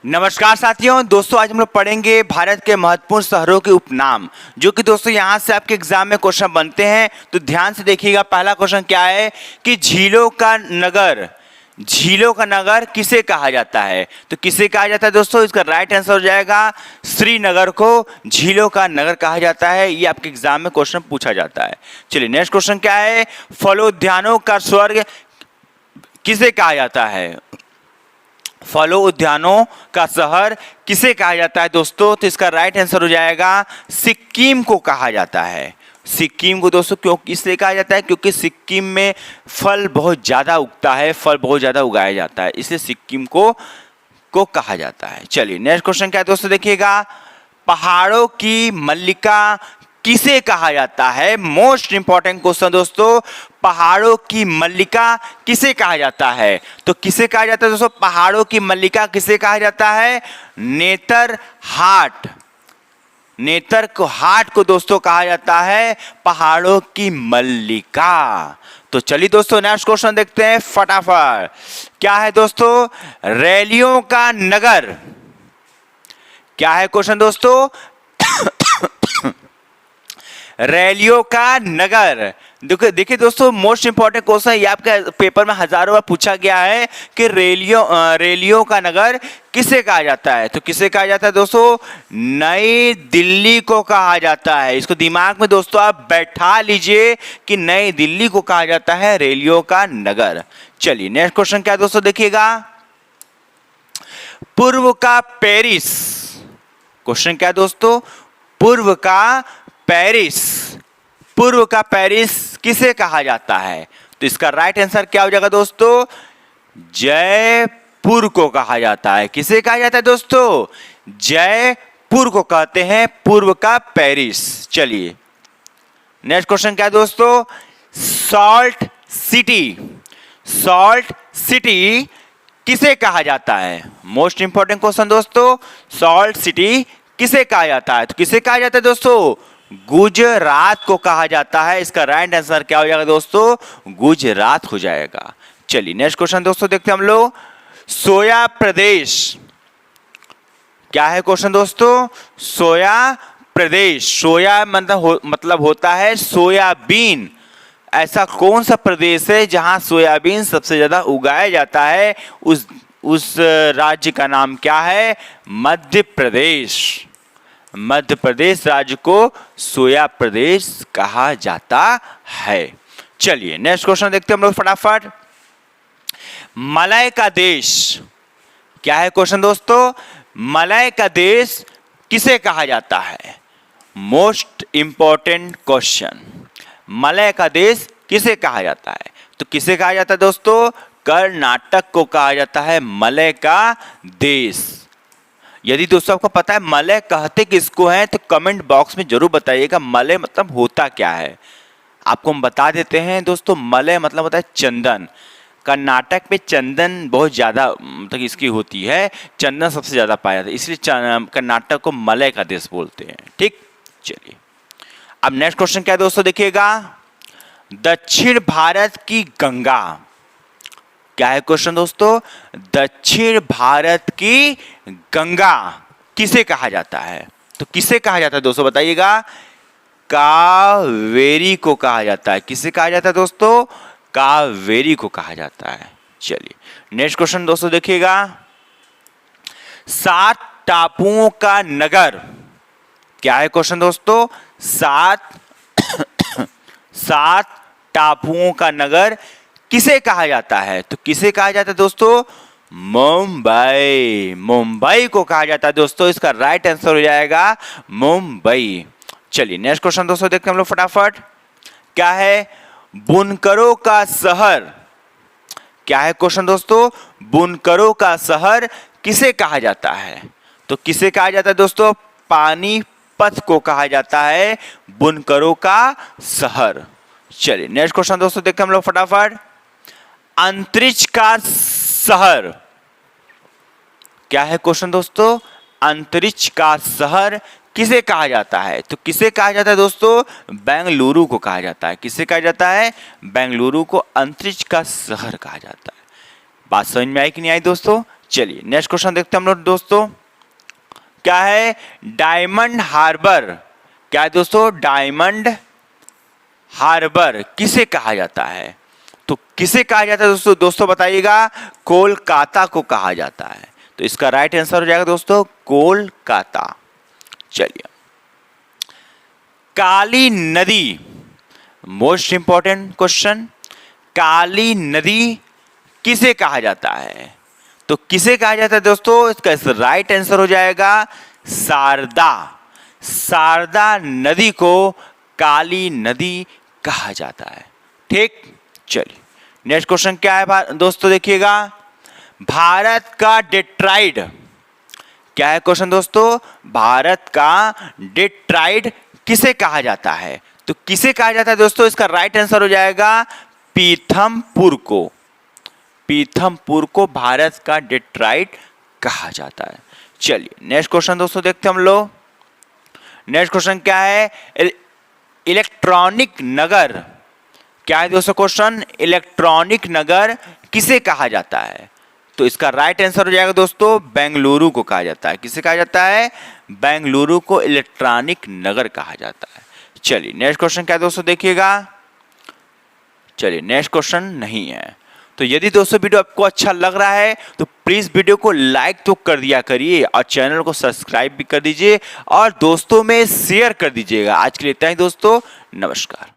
नमस्कार साथियों, दोस्तों आज हम लोग पढ़ेंगे भारत के महत्वपूर्ण शहरों के उपनाम, जो कि दोस्तों यहाँ से आपके एग्जाम में क्वेश्चन बनते हैं। तो ध्यान से देखिएगा। पहला क्वेश्चन क्या है कि झीलों का नगर किसे कहा जाता है? तो किसे कहा जाता है दोस्तों? इसका राइट आंसर हो जाएगा श्रीनगर को झीलों का नगर कहा जाता है। ये आपके एग्जाम में क्वेश्चन पूछा जाता है। चलिए नेक्स्ट क्वेश्चन क्या है, फलोद्यानों का स्वर्ग किसे कहा जाता है? फलों उद्यानों का शहर किसे कहा जाता है दोस्तों? तो इसका राइट आंसर हो जाएगा सिक्किम को कहा जाता है। सिक्किम को दोस्तों क्यों इसलिए कहा जाता है? क्योंकि सिक्किम में फल बहुत ज़्यादा उगता है, फल बहुत ज़्यादा उगाया जाता है, इसलिए सिक्किम को कहा जाता है। चलिए नेक्स्ट क्वेश्चन क्या है दोस्तों, देखिएगा। पहाड़ों की मल्लिका किसे कहा जाता है? मोस्ट इंपॉर्टेंट क्वेश्चन दोस्तों, पहाड़ों की मल्लिका किसे कहा जाता है? तो किसे कहा जाता है दोस्तों? पहाड़ों की मल्लिका किसे कहा जाता है? नेतर को दोस्तों कहा जाता है पहाड़ों की मल्लिका। तो चलिए दोस्तों नेक्स्ट क्वेश्चन देखते हैं फटाफट। क्या है दोस्तों? रैलियों का नगर। क्या है क्वेश्चन दोस्तों? रैलियों का नगर। देखिए दोस्तों, मोस्ट इंपॉर्टेंट क्वेश्चन ये आपके पेपर में हजारों बार पूछा गया है कि रैलियों का नगर किसे कहा जाता है? तो किसे कहा जाता है दोस्तों? नई दिल्ली को कहा जाता है। इसको दिमाग में दोस्तों आप बैठा लीजिए कि नई दिल्ली को कहा जाता है रैलियों का नगर। चलिए नेक्स्ट क्वेश्चन क्या है दोस्तों, देखिएगा। पूर्व का पेरिस। क्वेश्चन क्या है दोस्तों? पूर्व का पेरिस किसे कहा जाता है? तो इसका राइट आंसर क्या हो जाएगा दोस्तों? जयपुर को कहा जाता है। किसे कहा जाता है दोस्तों? जयपुर को कहते हैं पूर्व का पेरिस। चलिए नेक्स्ट क्वेश्चन क्या है दोस्तों? सॉल्ट सिटी किसे कहा जाता है? मोस्ट इंपॉर्टेंट क्वेश्चन दोस्तों, सॉल्ट सिटी किसे कहा जाता है? तो किसे कहा जाता है दोस्तों? गुजरात को कहा जाता है। इसका राइट आंसर क्या हो जाएगा दोस्तों? गुजरात हो जाएगा। चलिए नेक्स्ट क्वेश्चन दोस्तों देखते हैं हम लोग। सोया प्रदेश। क्या है क्वेश्चन दोस्तों? सोया प्रदेश। सोया मतलब होता है सोयाबीन। ऐसा कौन सा प्रदेश है जहां सोयाबीन सबसे ज्यादा उगाया जाता है? उस राज्य का नाम क्या है? मध्य प्रदेश। मध्य प्रदेश राज्य को सोया प्रदेश कहा जाता है। चलिए नेक्स्ट क्वेश्चन देखते हैं हम लोग फटाफट। मलय का देश। क्या है क्वेश्चन दोस्तों? मलय का देश किसे कहा जाता है? मोस्ट इंपॉर्टेंट क्वेश्चन, मलय का देश किसे कहा जाता है? तो किसे कहा जाता है दोस्तों? कर्नाटक को कहा जाता है मलय का देश। यदि दोस्तों आपको पता है मलय कहते किसको हैं तो कमेंट बॉक्स में जरूर बताइएगा मलय मतलब होता क्या है। आपको हम बता देते हैं दोस्तों, मलय मतलब होता है चंदन। कर्नाटक में चंदन बहुत ज़्यादा मतलब इसकी होती है, चंदन सबसे ज़्यादा पाया जाता है, इसलिए कर्नाटक को मलय का देश बोलते हैं। ठीक, चलिए अब नेक्स्ट क्वेश्चन क्या है दोस्तों, देखिएगा। दक्षिण भारत की गंगा। क्या है क्वेश्चन दोस्तों? दक्षिण भारत की गंगा किसे कहा जाता है? तो किसे कहा जाता है दोस्तों बताइएगा? कावेरी को कहा जाता है। किसे कहा जाता है दोस्तों? कावेरी को कहा जाता है। चलिए नेक्स्ट क्वेश्चन दोस्तों देखिएगा। 7 टापुओं का नगर। क्या है क्वेश्चन दोस्तों? 7 टापुओं का नगर किसे कहा जाता है? तो किसे कहा जाता है दोस्तों? मुंबई को कहा जाता है दोस्तों। इसका राइट आंसर हो जाएगा मुंबई। चलिए नेक्स्ट क्वेश्चन दोस्तों देखते हैं हम लोग फटाफट। क्या है? बुनकरों का शहर। क्या है क्वेश्चन दोस्तों? बुनकरों का शहर किसे कहा जाता है? तो किसे कहा जाता है दोस्तों? पानीपत को कहा जाता है बुनकरों का शहर। चलिए नेक्स्ट क्वेश्चन दोस्तों देखते हैं हम लोग फटाफट। अंतरिक्ष का शहर। क्या है क्वेश्चन दोस्तों? अंतरिक्ष का शहर किसे कहा जाता है? तो किसे कहा जाता है दोस्तों? बेंगलुरु को कहा जाता है। किसे कहा जाता है? बेंगलुरु को अंतरिक्ष का शहर कहा जाता है। बात समझ में आई कि नहीं आई दोस्तों? चलिए नेक्स्ट क्वेश्चन देखते हैं हम लोग दोस्तों। क्या है डायमंड हार्बर? क्या है दोस्तों डायमंड हार्बर किसे कहा जाता है? तो किसे कहा जाता है दोस्तों? दोस्तों बताइएगा। कोलकाता को कहा जाता है। तो इसका राइट आंसर हो जाएगा दोस्तों कोलकाता। चलिए काली नदी, मोस्ट इंपॉर्टेंट क्वेश्चन, काली नदी किसे कहा जाता है? तो किसे कहा जाता है दोस्तों? इसका राइट आंसर हो जाएगा शारदा। शारदा नदी को काली नदी कहा जाता है। ठीक, चलिए नेक्स्ट क्वेश्चन क्या है दोस्तों देखिएगा। भारत का डेट्राइड, क्या है क्वेश्चन दोस्तों? भारत का डेट्राइड किसे कहा जाता है? तो किसे कहा जाता है दोस्तों? इसका राइट आंसर हो जाएगा पीथमपुर को। पीथमपुर को भारत का डेट्राइट कहा जाता है। चलिए नेक्स्ट क्वेश्चन दोस्तों देखते हैं हम लोग। नेक्स्ट क्वेश्चन क्या है? इलेक्ट्रॉनिक नगर, क्या है दोस्तों क्वेश्चन? इलेक्ट्रॉनिक नगर किसे कहा जाता है? तो इसका राइट आंसर हो जाएगा दोस्तों बेंगलुरु को कहा जाता है। किसे कहा जाता है? बेंगलुरु को इलेक्ट्रॉनिक नगर कहा जाता है। चलिए नेक्स्ट क्वेश्चन क्या है दोस्तों देखिएगा। चलिए नेक्स्ट क्वेश्चन नहीं है। तो यदि दोस्तों वीडियो आपको अच्छा लग रहा है तो प्लीज वीडियो को लाइक तो कर दिया करिए और चैनल को सब्सक्राइब भी कर दीजिए और दोस्तों में शेयर कर दीजिएगा। आज के लिए इतना ही दोस्तों, नमस्कार।